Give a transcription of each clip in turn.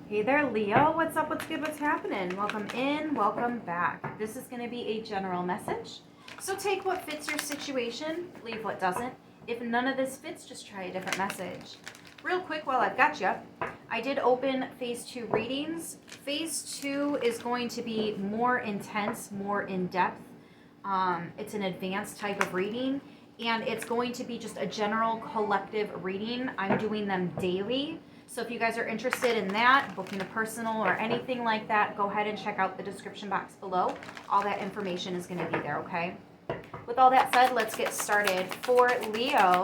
Hey there, Leo. What's up? What's good? What's happening? Welcome in. Welcome back. This is going to be a general message. So take what fits your situation, leave what doesn't. If none of this fits, just try a different message. Real quick while I've got you, I did open phase 2 readings. Phase 2 is going to be more intense, more in-depth. It's an advanced type of reading, and it's going to be just a general collective reading. I'm doing them daily. So if you guys are interested in that, booking a personal or anything like that, go ahead and check out the description box below. All that information is going to be there, okay? With all that said, let's get started. For Leo,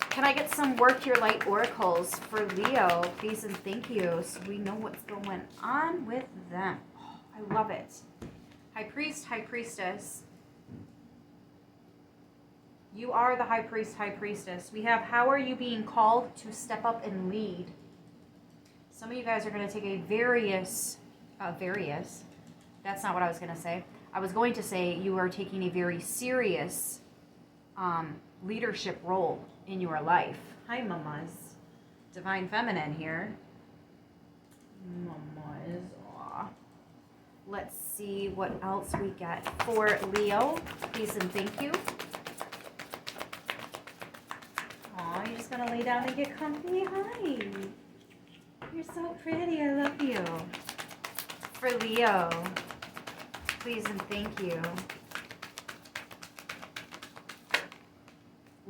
can I get some work your light oracles for Leo, please and thank you, so we know what's going on with them. Oh, I love it. High Priest, High Priestess. You are the High Priest, High Priestess. We have, how are you being called to step up and lead? Some of you guys are going to take a various, that's not what I was going to say. I was going to say you are taking a very serious leadership role in your life. Hi, mamas. Divine Feminine here. Mamas. Aw. Let's see what else we get for Leo. Please and thank you. Aw, you're just gonna lay down and get comfy? Hi. You're so pretty. I love you. For Leo, please and thank you.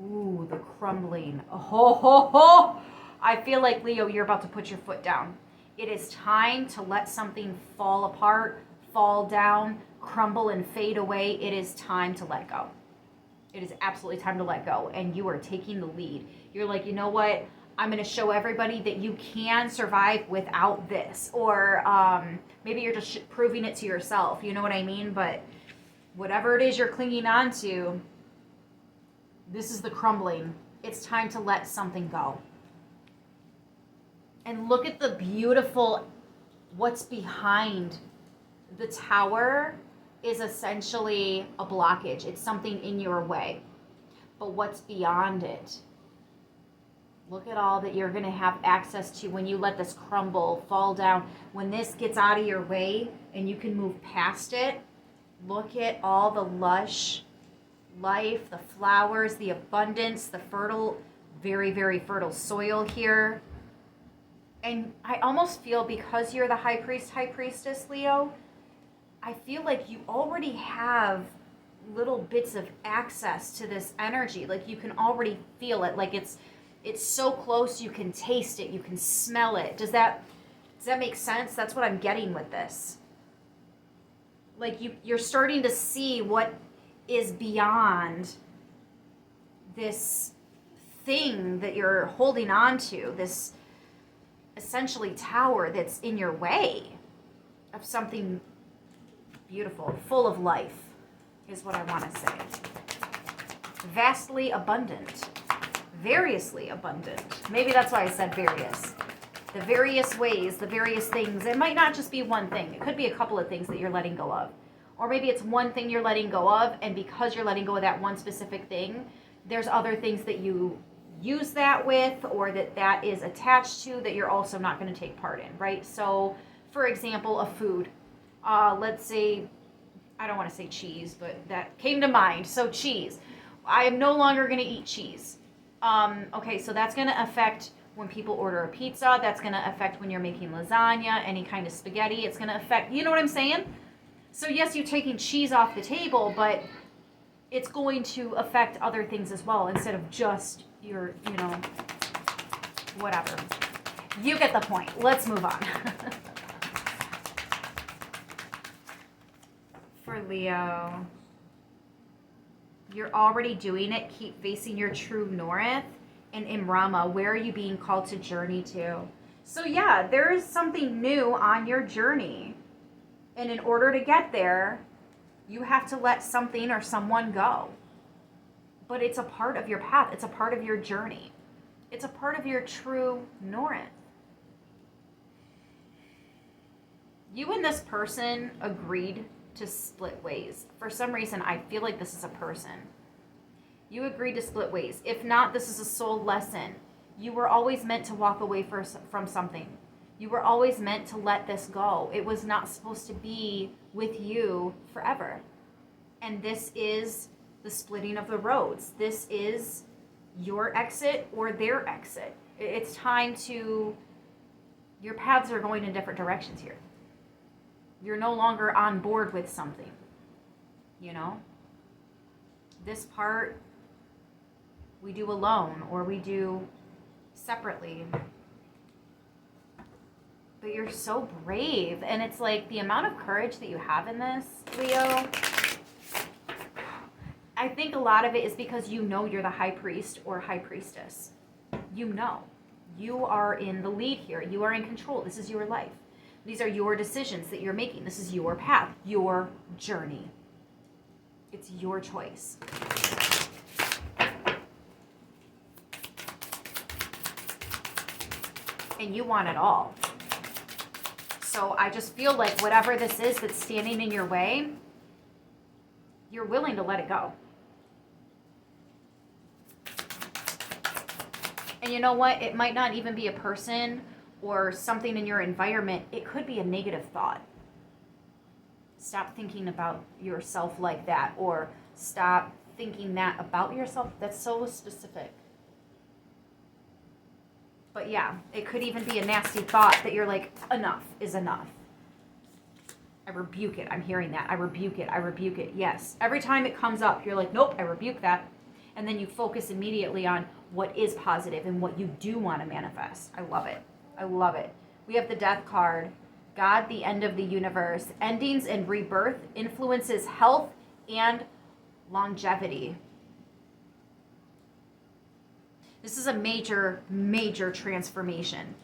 Ooh, the crumbling. Oh, ho, ho, ho. I feel like, Leo, you're about to put your foot down. It is time to let something fall apart, fall down, crumble, and fade away. It is time to let go. It is absolutely time to let go, and you are taking the lead. You're like, you know what? I'm going to show everybody that you can survive without this. Or maybe you're just proving it to yourself. You know what I mean? But whatever it is you're clinging on to, this is the crumbling. It's time to let something go. And look at the beautiful, what's behind the tower is essentially a blockage. It's something in your way. But what's beyond it? Look at all that you're going to have access to when you let this crumble, fall down. When this gets out of your way and you can move past it, look at all the lush life, the flowers, the abundance, the fertile, very, very fertile soil here. And I almost feel, because you're the High Priest, High Priestess, Leo, I feel like you already have little bits of access to this energy. Like you can already feel it. Like it's so close, you can taste it, you can smell it. Does that make sense? That's what I'm getting with this. Like you're starting to see what is beyond this thing that you're holding on to, this essentially tower that's in your way of something beautiful, full of life, is what I want to say. Vastly abundant. Variously abundant. Maybe that's why I said various. The various ways, the various things. It might not just be one thing. It could be a couple of things that you're letting go of. Or maybe it's one thing you're letting go of, and because you're letting go of that one specific thing, there's other things that you use that with, or that is attached to, that you're also not going to take part in, right? So, for example, a food. Let's say, I don't want to say cheese, but that came to mind. So cheese. I am no longer going to eat cheese. Okay, so that's going to affect when people order a pizza. That's going to affect when you're making lasagna, any kind of spaghetti. It's going to affect, you know what I'm saying? So yes, you're taking cheese off the table, but it's going to affect other things as well, instead of just your, whatever. You get the point. Let's move on. For Leo, you're already doing it. Keep facing your true north. And Imrama, where are you being called to journey to? So yeah, there is something new on your journey. And in order to get there, you have to let something or someone go. But it's a part of your path. It's a part of your journey. It's a part of your true north. You and this person agreed to split ways. For some reason, I feel like this is a person. You agreed to split ways. If not, this is a soul lesson. You were always meant to walk away from something. You were always meant to let this go. It was not supposed to be with you forever. And this is the splitting of the roads. This is your exit or their exit. It's time to, your paths are going in different directions here. You're no longer on board with something, you know? This part we do alone or we do separately. But you're so brave. And it's like the amount of courage that you have in this, Leo, I think a lot of it is because you know you're the high priest or high priestess. You know. You are in the lead here. You are in control. This is your life. These are your decisions that you're making. This is your path, your journey. It's your choice. And you want it all. So I just feel like whatever this is that's standing in your way, you're willing to let it go. And you know what? It might not even be a person or something in your environment. It could be a negative thought. Stop thinking about yourself like that, or stop thinking that about yourself. That's so specific. But yeah, it could even be a nasty thought that you're like, enough is enough. I rebuke it. I'm hearing that. I rebuke it. I rebuke it. Yes. Every time it comes up, you're like, nope, I rebuke that. And then you focus immediately on what is positive and what you do want to manifest. I love it. I love it. We have the Death card. God, the end of the universe. Endings and rebirth influences health and longevity. This is a major, major transformation.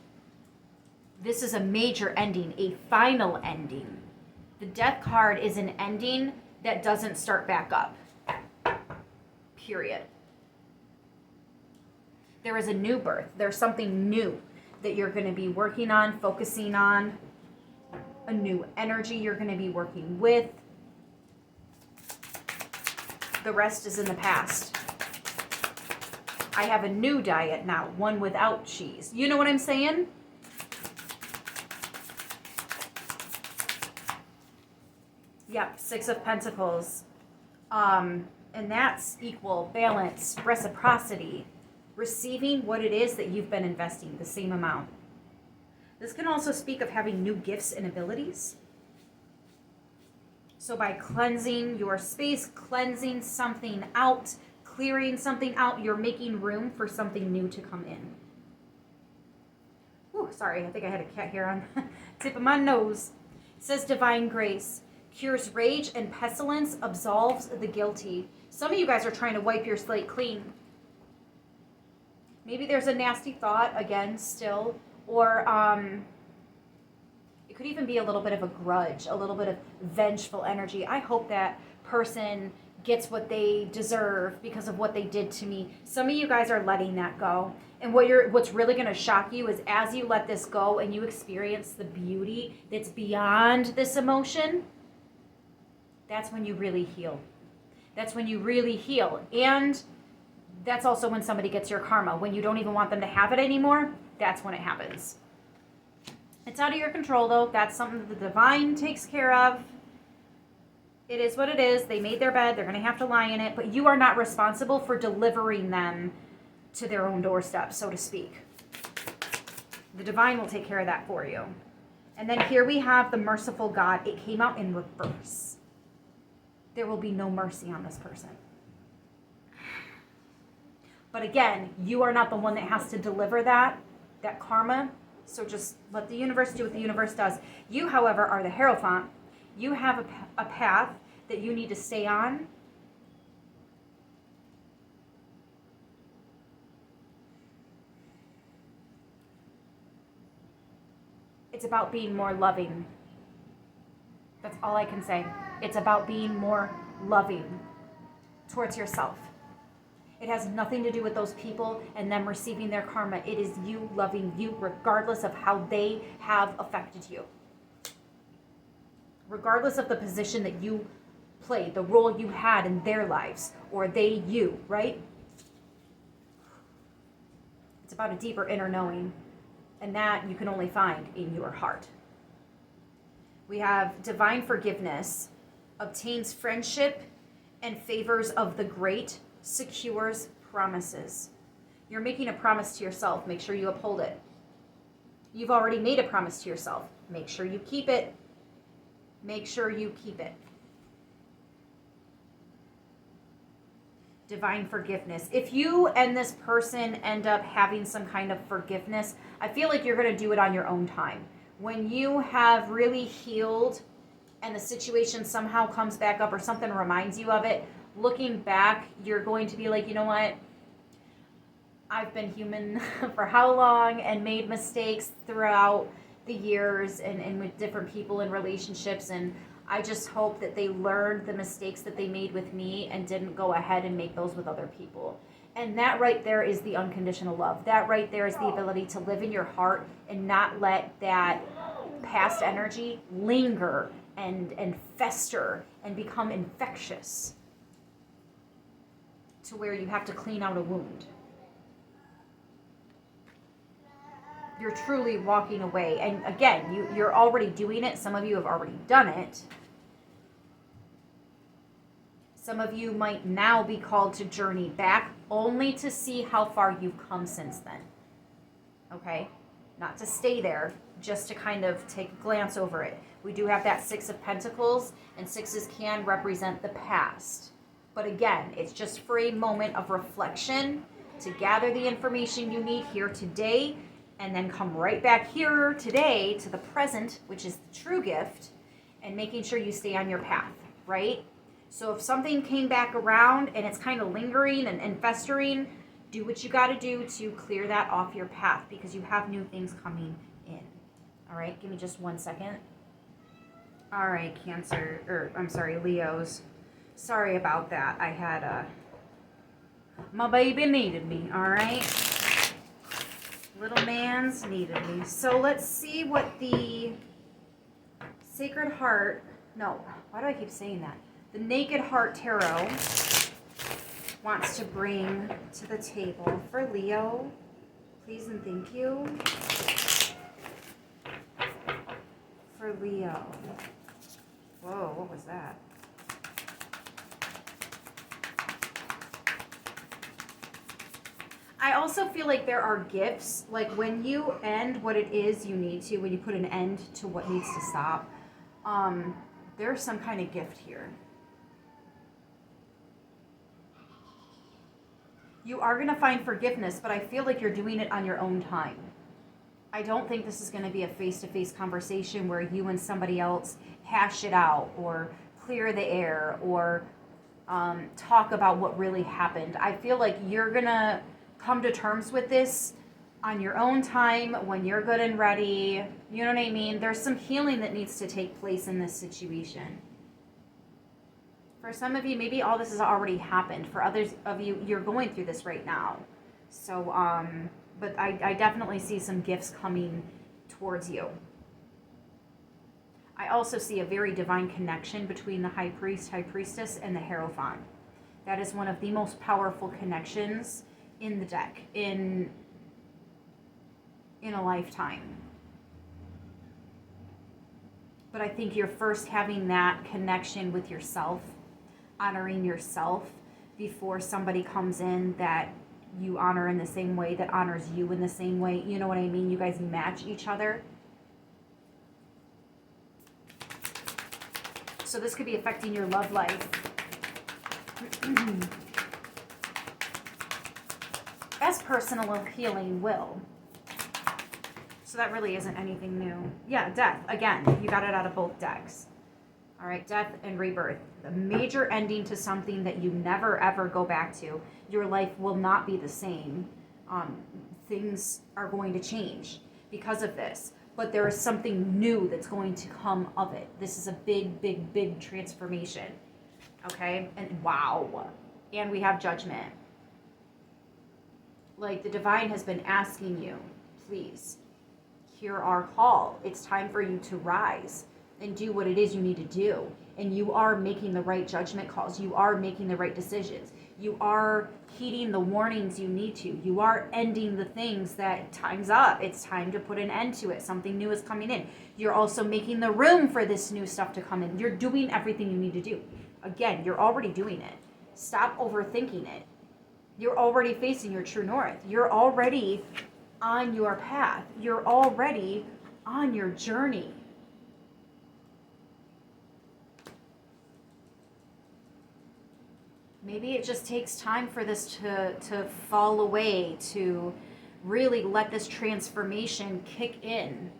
This is a major ending, a final ending. The Death card is an ending that doesn't start back up. Period. There is a new birth. There's something new that you're going to be working on, focusing on. A new energy you're going to be working with. The rest is in the past. I have a new diet now, one without cheese. You know what I'm saying? Yep, Six of Pentacles. And that's equal, balance, reciprocity. Receiving what it is that you've been investing, the same amount. This can also speak of having new gifts and abilities. So by cleansing your space, cleansing something out, clearing something out, you're making room for something new to come in. Ooh, sorry, I think I had a cat hair on the tip of my nose. It says divine grace. Cures rage and pestilence, absolves the guilty. Some of you guys are trying to wipe your slate clean. Maybe there's a nasty thought, again, still. Or it could even be a little bit of a grudge, a little bit of vengeful energy. I hope that person gets what they deserve because of what they did to me. Some of you guys are letting that go. And what's really going to shock you is as you let this go and you experience the beauty that's beyond this emotion, that's when you really heal. That's when you really heal. And that's also when somebody gets your karma. When you don't even want them to have it anymore, that's when it happens. It's out of your control, though. That's something that the divine takes care of. It is what it is. They made their bed. They're going to have to lie in it. But you are not responsible for delivering them to their own doorstep, so to speak. The divine will take care of that for you. And then here we have the merciful God. It came out in reverse. There will be no mercy on this person. But again, you are not the one that has to deliver that karma. So just let the universe do what the universe does. You, however, are the Hierophant. You have a path that you need to stay on. It's about being more loving. That's all I can say. It's about being more loving towards yourself. It has nothing to do with those people and them receiving their karma. It is you loving you regardless of how they have affected you. Regardless of the position that you played, the role you had in their lives, or they you, right? It's about a deeper inner knowing. And that you can only find in your heart. We have divine forgiveness, obtains friendship and favors of the great, secures promises. You're making a promise to yourself. Make sure you uphold it. You've already made a promise to yourself. Make sure you keep it. Make sure you keep it. Divine forgiveness. If you and this person end up having some kind of forgiveness, I feel like you're going to do it on your own time. When you have really healed and the situation somehow comes back up or something reminds you of it, looking back, you're going to be like, you know what? I've been human for how long and made mistakes throughout the years and with different people in relationships, and I just hope that they learned the mistakes that they made with me and didn't go ahead and make those with other people. And that right there is the unconditional love. That right there is the ability to live in your heart and not let that past energy linger and fester and become infectious to where you have to clean out a wound. You're truly walking away. And again, you're already doing it. Some of you have already done it. Some of you might now be called to journey back only to see how far you've come since then. Okay? Not to stay there, just to kind of take a glance over it. We do have that Six of Pentacles, and sixes can represent the past. But again, it's just for a moment of reflection to gather the information you need here today, and then come right back here today to the present, which is the true gift, and making sure you stay on your path, right? So if something came back around and it's kind of lingering and festering, do what you got to do to clear that off your path, because you have new things coming in. All right, give me just 1 second. All right, Leos. Sorry about that. I had my baby needed me, all right? Little man's needed me. So let's see what the Sacred Heart, no, why do I keep saying that? The Naked Heart Tarot wants to bring to the table for Leo. Please and thank you. For Leo. Whoa, what was that? I also feel like there are gifts, like when you end what it is you need to, when you put an end to what needs to stop, there's some kind of gift here. You are going to find forgiveness, but I feel like you're doing it on your own time. I don't think this is going to be a face-to-face conversation where you and somebody else hash it out or clear the air or talk about what really happened. I feel like you're going to come to terms with this on your own time when you're good and ready. You know what I mean? There's some healing that needs to take place in this situation. For some of you, maybe all this has already happened. For others of you, you're going through this right now. So, but I definitely see some gifts coming towards you. I also see a very divine connection between the High Priest, High Priestess, and the Hierophant. That is one of the most powerful connections in the deck, in a lifetime. But I think you're first having that connection with yourself, honoring yourself before somebody comes in that you honor in the same way, that honors you in the same way. You know what I mean? You guys match each other. So this could be affecting your love life. As personal healing will. So that really isn't anything new. Yeah, death. Again, you got it out of both decks. All right, death and rebirth. The major ending to something that you never, ever go back to. Your life will not be the same. Things are going to change because of this. But there is something new that's going to come of it. This is a big, big, big transformation. Okay? And wow. And we have judgment. Like the divine has been asking you, please, hear our call. It's time for you to rise and do what it is you need to do. And you are making the right judgment calls. You are making the right decisions. You are heeding the warnings you need to. You are ending the things that time's up. It's time to put an end to it. Something new is coming in. You're also making the room for this new stuff to come in. You're doing everything you need to do. Again, you're already doing it. Stop overthinking it. You're already facing your true north. You're already on your path. You're already on your journey. Maybe it just takes time for this to fall away, to really let this transformation kick in.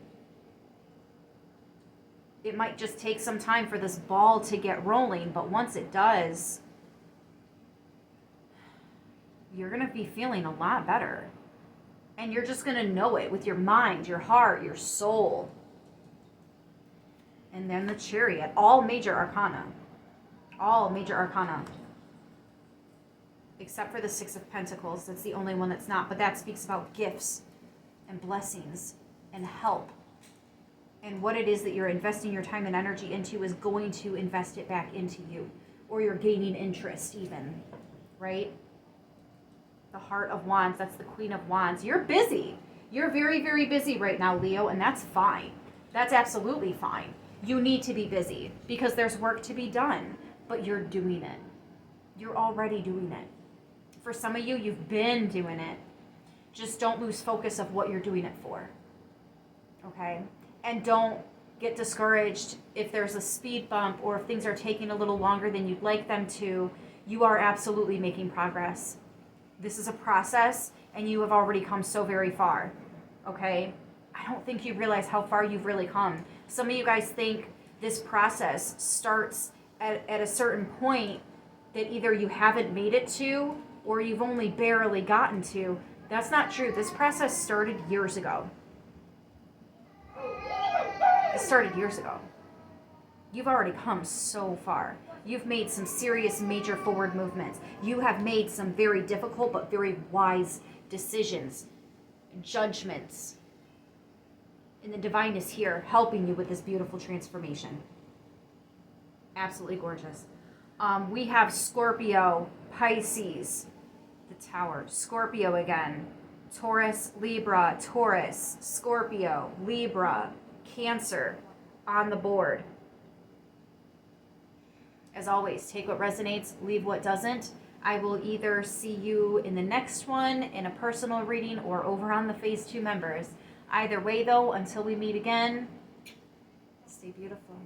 It might just take some time for this ball to get rolling, but once it does, you're going to be feeling a lot better. And you're just going to know it with your mind, your heart, your soul. And then the Chariot, all major arcana. All major arcana. Except for the Six of Pentacles. That's the only one that's not. But that speaks about gifts and blessings and help. And what it is that you're investing your time and energy into is going to invest it back into you. Or you're gaining interest even. Right? The Heart of Wands, that's the Queen of Wands. You're busy. You're very, very busy right now, Leo, and that's fine. That's absolutely fine. You need to be busy because there's work to be done, but you're doing it. You're already doing it. For some of you, you've been doing it. Just don't lose focus of what you're doing it for. Okay? And don't get discouraged if there's a speed bump or if things are taking a little longer than you'd like them to. You are absolutely making progress. This is a process, and you have already come so very far, okay? I don't think you realize how far you've really come. Some of you guys think this process starts at a certain point that either you haven't made it to or you've only barely gotten to. That's not true. This process started years ago. It started years ago. You've already come so far. You've made some serious major forward movements. You have made some very difficult but very wise decisions, judgments. And the divine is here helping you with this beautiful transformation. Absolutely gorgeous. We have Scorpio, Pisces, the Tower, Scorpio again, Taurus, Libra, Taurus, Scorpio, Libra, Cancer on the board. As always, take what resonates, leave what doesn't. I will either see you in the next one in a personal reading or over on the Phase 2 members. Either way, though, until we meet again, stay beautiful.